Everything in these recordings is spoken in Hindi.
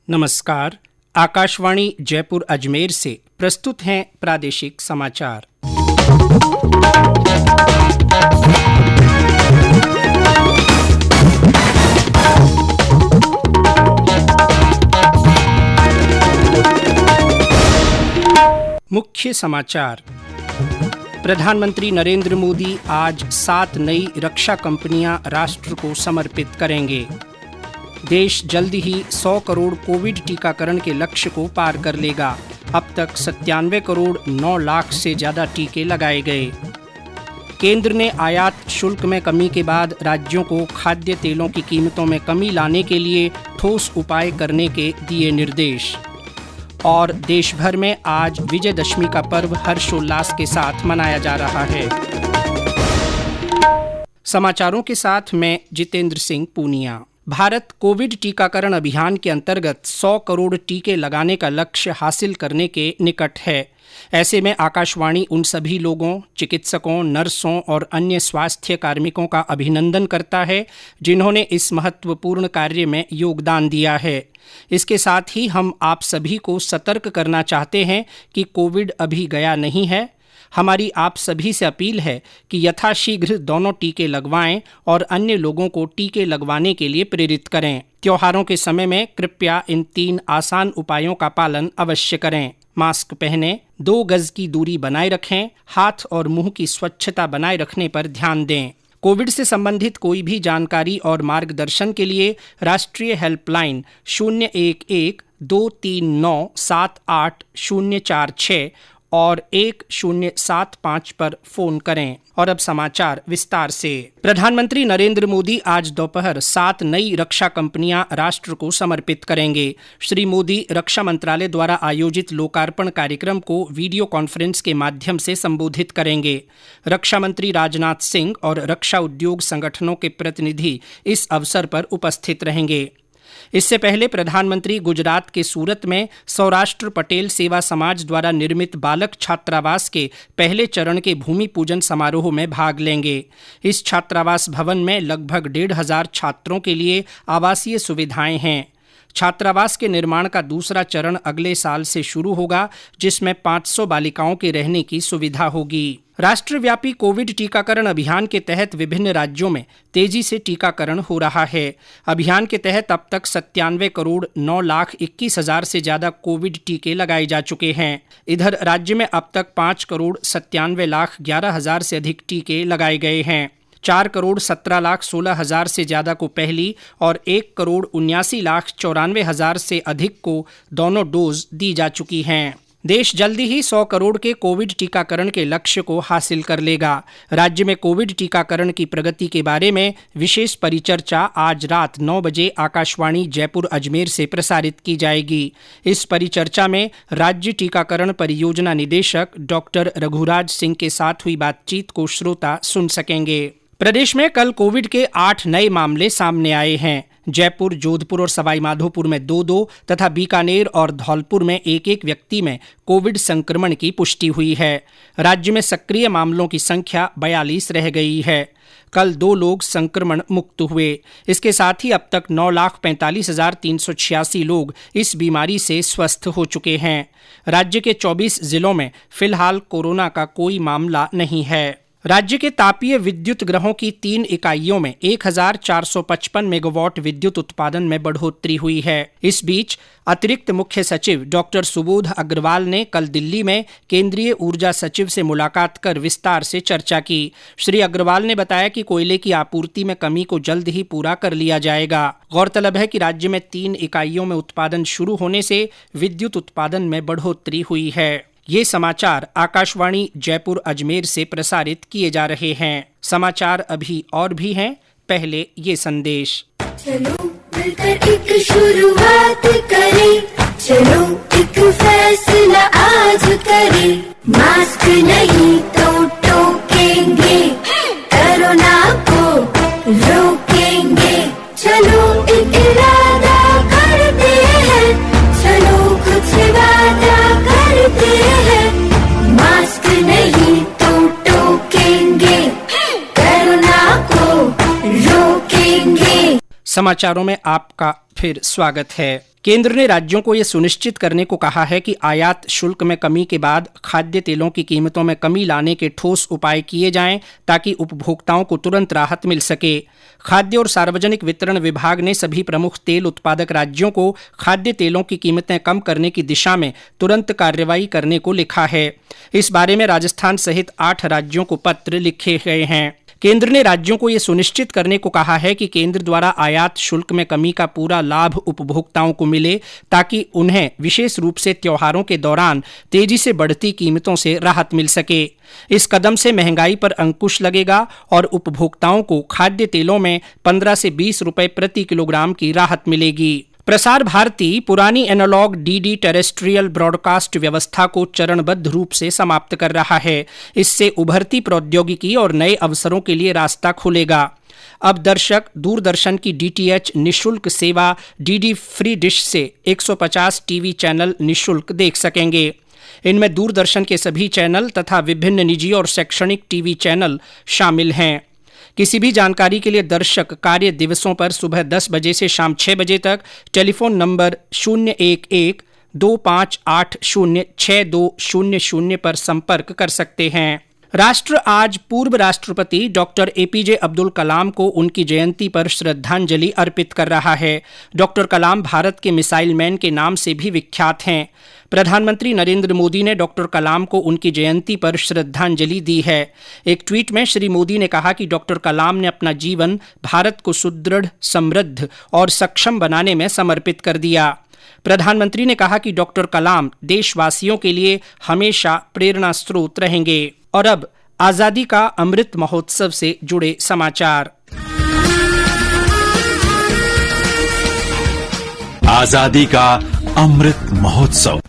नमस्कार। आकाशवाणी जयपुर अजमेर से प्रस्तुत हैं प्रादेशिक समाचार। मुख्य समाचार। प्रधानमंत्री नरेंद्र मोदी आज 7 नई रक्षा कंपनियां राष्ट्र को समर्पित करेंगे। देश जल्द ही 100 करोड़ कोविड टीकाकरण के लक्ष्य को पार कर लेगा। अब तक 97 करोड़ 9 लाख से ज़्यादा टीके लगाए गए। केंद्र ने आयात शुल्क में कमी के बाद राज्यों को खाद्य तेलों की कीमतों में कमी लाने के लिए ठोस उपाय करने के दिए निर्देश। और देश भर में आज विजयदशमी का पर्व हर्षोल्लास के साथ मनाया जा रहा है। समाचारों के साथ मैं जितेंद्र सिंह पूनिया। भारत कोविड टीकाकरण अभियान के अंतर्गत 100 करोड़ टीके लगाने का लक्ष्य हासिल करने के निकट है। ऐसे में आकाशवाणी उन सभी लोगों, चिकित्सकों, नर्सों और अन्य स्वास्थ्य कार्मिकों का अभिनंदन करता है जिन्होंने इस महत्वपूर्ण कार्य में योगदान दिया है। इसके साथ ही हम आप सभी को सतर्क करना चाहते हैं कि कोविड अभी गया नहीं है। हमारी आप सभी से अपील है कि यथाशीघ्र दोनों टीके लगवाएं और अन्य लोगों को टीके लगवाने के लिए प्रेरित करें। त्योहारों के समय में कृपया इन 3 आसान उपायों का पालन अवश्य करें। मास्क पहनें, 2 गज की दूरी बनाए रखें, हाथ और मुंह की स्वच्छता बनाए रखने पर ध्यान दें। कोविड से संबंधित कोई भी जानकारी और मार्गदर्शन के लिए राष्ट्रीय हेल्पलाइन 011-239-78046 और 1075 पर फोन करें। और अब समाचार विस्तार से। प्रधानमंत्री नरेंद्र मोदी आज दोपहर 7 नई रक्षा कंपनियां राष्ट्र को समर्पित करेंगे। श्री मोदी रक्षा मंत्रालय द्वारा आयोजित लोकार्पण कार्यक्रम को वीडियो कॉन्फ्रेंस के माध्यम से संबोधित करेंगे। रक्षा मंत्री राजनाथ सिंह और रक्षा उद्योग संगठनों के प्रतिनिधि इस अवसर पर उपस्थित रहेंगे। इससे पहले प्रधानमंत्री गुजरात के सूरत में सौराष्ट्र पटेल सेवा समाज द्वारा निर्मित बालक छात्रावास के पहले चरण के भूमि पूजन समारोह में भाग लेंगे। इस छात्रावास भवन में लगभग 1,500 छात्रों के लिए आवासीय सुविधाएं हैं। छात्रावास के निर्माण का दूसरा चरण अगले साल से शुरू होगा, जिसमें 500 बालिकाओं के रहने की सुविधा होगी। राष्ट्रव्यापी कोविड टीकाकरण अभियान के तहत विभिन्न राज्यों में तेजी से टीकाकरण हो रहा है। अभियान के तहत अब तक 97 करोड़ 9 लाख 21 हजार से ज्यादा कोविड टीके लगाए जा चुके हैं। इधर राज्य में अब तक 5 करोड़ 97 लाख 11 हजार से अधिक टीके लगाए गए हैं। 4 करोड़ 17 लाख 16 हजार से ज्यादा को पहली और 1 करोड़ 79 लाख 94 हजार से अधिक को दोनों डोज दी जा चुकी हैं। देश जल्दी ही 100 करोड़ के कोविड टीकाकरण के लक्ष्य को हासिल कर लेगा। राज्य में कोविड टीकाकरण की प्रगति के बारे में विशेष परिचर्चा आज रात 9 बजे आकाशवाणी जयपुर अजमेर से प्रसारित की जाएगी। इस परिचर्चा में राज्य टीकाकरण परियोजना निदेशक डॉक्टर रघुराज सिंह के साथ हुई बातचीत को श्रोता सुन सकेंगे। प्रदेश में कल कोविड के 8 नए मामले सामने आए हैं। जयपुर, जोधपुर और सवाईमाधोपुर में 2-2 तथा बीकानेर और धौलपुर में 1-1 व्यक्ति में कोविड संक्रमण की पुष्टि हुई है। राज्य में सक्रिय मामलों की संख्या 42 रह गई है। कल 2 लोग संक्रमण मुक्त हुए। इसके साथ ही अब तक 9,45,386 लोग इस बीमारी से स्वस्थ हो चुके हैं। राज्य के 24 जिलों में फिलहाल कोरोना का कोई मामला नहीं है। राज्य के तापीय विद्युत ग्रहों की 3 इकाइयों में 1,455 मेगावाट विद्युत उत्पादन में बढ़ोतरी हुई है। इस बीच अतिरिक्त मुख्य सचिव डॉक्टर सुबोध अग्रवाल ने कल दिल्ली में केंद्रीय ऊर्जा सचिव से मुलाकात कर विस्तार से चर्चा की। श्री अग्रवाल ने बताया कि कोयले की आपूर्ति में कमी को जल्द ही पूरा कर लिया जाएगा। गौरतलब है कि राज्य में 3 इकाइयों में उत्पादन शुरू होने से विद्युत उत्पादन में बढ़ोतरी हुई है। ये समाचार आकाशवाणी जयपुर अजमेर से प्रसारित किए जा रहे हैं। समाचार अभी और भी हैं, पहले ये संदेश। चलो मिलकर एक शुरुआत करें, चलो एक फैसला आज करें, मास्क नहीं तो टोकेंगे, कोरोना को रोकेंगे, चलो एक इरादा करते हैं, चलो कुछ वादा करते हैं, मास्क नहीं तो टोकेंगे, कोरोना को रोकेंगे। समाचारों में आपका फिर स्वागत है। केंद्र ने राज्यों को यह सुनिश्चित करने को कहा है कि आयात शुल्क में कमी के बाद खाद्य तेलों की कीमतों में कमी लाने के ठोस उपाय किए जाएं ताकि उपभोक्ताओं को तुरंत राहत मिल सके। खाद्य और सार्वजनिक वितरण विभाग ने सभी प्रमुख तेल उत्पादक राज्यों को खाद्य तेलों की कीमतें कम करने की दिशा में तुरंत कार्रवाई करने को लिखा है। इस बारे में राजस्थान सहित 8 राज्यों को पत्र लिखे गए हैं। केंद्र ने राज्यों को यह सुनिश्चित करने को कहा है कि केंद्र द्वारा आयात शुल्क में कमी का पूरा लाभ उपभोक्ताओं को मिले ताकि उन्हें विशेष रूप से त्योहारों के दौरान तेजी से बढ़ती कीमतों से राहत मिल सके। इस कदम से महंगाई पर अंकुश लगेगा और उपभोक्ताओं को खाद्य तेलों में 15 से 20 रुपए प्रति किलोग्राम की राहत मिलेगी। प्रसार भारती पुरानी एनालॉग डीडी टेरेस्ट्रियल ब्रॉडकास्ट व्यवस्था को चरणबद्ध रूप से समाप्त कर रहा है। इससे उभरती प्रौद्योगिकी और नए अवसरों के लिए रास्ता खुलेगा। अब दर्शक दूरदर्शन की डीटीएच निःशुल्क सेवा डीडी फ्री डिश से 150 टीवी चैनल निःशुल्क देख सकेंगे। इनमें दूरदर्शन के सभी चैनल तथा विभिन्न निजी और शैक्षणिक टीवी चैनल शामिल हैं। किसी भी जानकारी के लिए दर्शक कार्य दिवसों पर सुबह 10 बजे से शाम 6 बजे तक टेलीफोन नंबर 011-2580-6200 पर संपर्क कर सकते हैं। राष्ट्र आज पूर्व राष्ट्रपति डॉक्टर एपीजे अब्दुल कलाम को उनकी जयंती पर श्रद्धांजलि अर्पित कर रहा है। डॉक्टर कलाम भारत के मिसाइल मैन के नाम से भी विख्यात हैं। प्रधानमंत्री नरेंद्र मोदी ने डॉक्टर कलाम को उनकी जयंती पर श्रद्धांजलि दी है। एक ट्वीट में श्री मोदी ने कहा कि डॉक्टर कलाम ने अपना जीवन भारत को सुदृढ़, समृद्ध और सक्षम बनाने में समर्पित कर दिया। प्रधानमंत्री ने कहा कि डॉक्टर कलाम देशवासियों के लिए हमेशा प्रेरणा स्रोत रहेंगे। और अब आजादी का अमृत महोत्सव से जुड़े समाचार। आजादी का अमृत महोत्सव।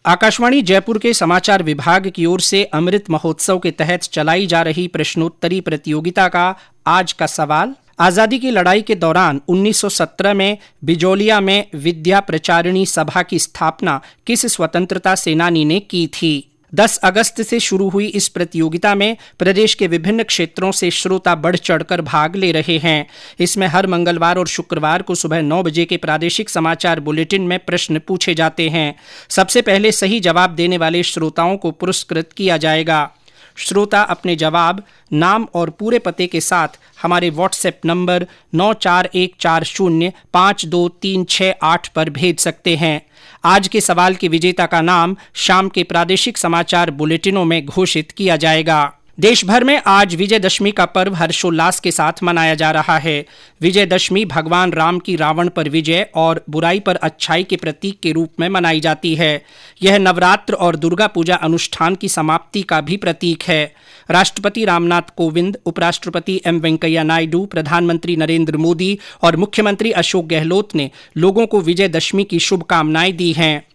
आकाशवाणी जयपुर के समाचार विभाग की ओर से अमृत महोत्सव के तहत चलाई जा रही प्रश्नोत्तरी प्रतियोगिता का आज का सवाल: आजादी की लड़ाई के दौरान 1917 में बिजोलिया में विद्या प्रचारिणी सभा की स्थापना किस स्वतंत्रता सेनानी ने की थी? 10 अगस्त से शुरू हुई इस प्रतियोगिता में प्रदेश के विभिन्न क्षेत्रों से श्रोता बढ़ चढ़कर भाग ले रहे हैं। इसमें हर मंगलवार और शुक्रवार को सुबह 9 बजे के प्रादेशिक समाचार बुलेटिन में प्रश्न पूछे जाते हैं। सबसे पहले सही जवाब देने वाले श्रोताओं को पुरस्कृत किया जाएगा। श्रोता अपने जवाब, नाम और पूरे पते के साथ हमारे व्हाट्सएप नंबर 9414052368 पर भेज सकते हैं। आज के सवाल के विजेता का नाम शाम के प्रादेशिक समाचार बुलेटिनों में घोषित किया जाएगा। देश भर में आज विजयदशमी का पर्व हर्षोल्लास के साथ मनाया जा रहा है। विजयदशमी भगवान राम की रावण पर विजय और बुराई पर अच्छाई के प्रतीक के रूप में मनाई जाती है। यह नवरात्र और दुर्गा पूजा अनुष्ठान की समाप्ति का भी प्रतीक है। राष्ट्रपति रामनाथ कोविंद, उपराष्ट्रपति एम वेंकैया नायडू, प्रधानमंत्री नरेंद्र मोदी और मुख्यमंत्री अशोक गहलोत ने लोगों को विजयदशमी की शुभकामनाएं दी हैं।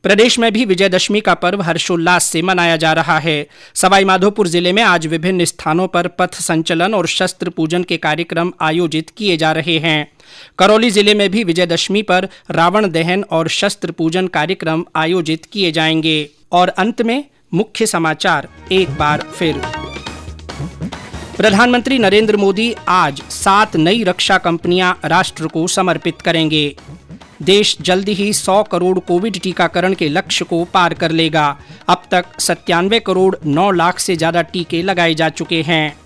प्रदेश में भी विजयदशमी का पर्व हर्षोल्लास से मनाया जा रहा है। सवाईमाधोपुर जिले में आज विभिन्न स्थानों पर पथ संचलन और शस्त्र पूजन के कार्यक्रम आयोजित किए जा रहे हैं। करौली जिले में भी विजयदशमी पर रावण दहन और शस्त्र पूजन कार्यक्रम आयोजित किए जाएंगे। और अंत में मुख्य समाचार एक बार फिर। प्रधानमंत्री नरेंद्र मोदी आज 7 नई रक्षा कंपनियां राष्ट्र को समर्पित करेंगे। देश जल्दी ही 100 करोड़ कोविड टीकाकरण के लक्ष्य को पार कर लेगा। अब तक 97 करोड़ 9 लाख से ज्यादा टीके लगाए जा चुके हैं।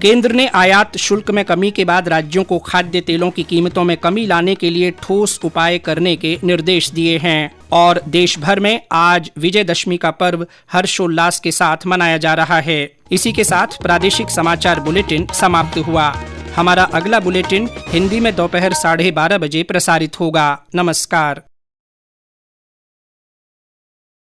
केंद्र ने आयात शुल्क में कमी के बाद राज्यों को खाद्य तेलों की कीमतों में कमी लाने के लिए ठोस उपाय करने के निर्देश दिए हैं। और देश भर में आज विजयदशमी का पर्व हर्षोल्लास के साथ मनाया जा रहा है। इसी के साथ प्रादेशिक समाचार बुलेटिन समाप्त हुआ। हमारा अगला बुलेटिन हिंदी में दोपहर 12:30 बजे प्रसारित होगा। नमस्कार।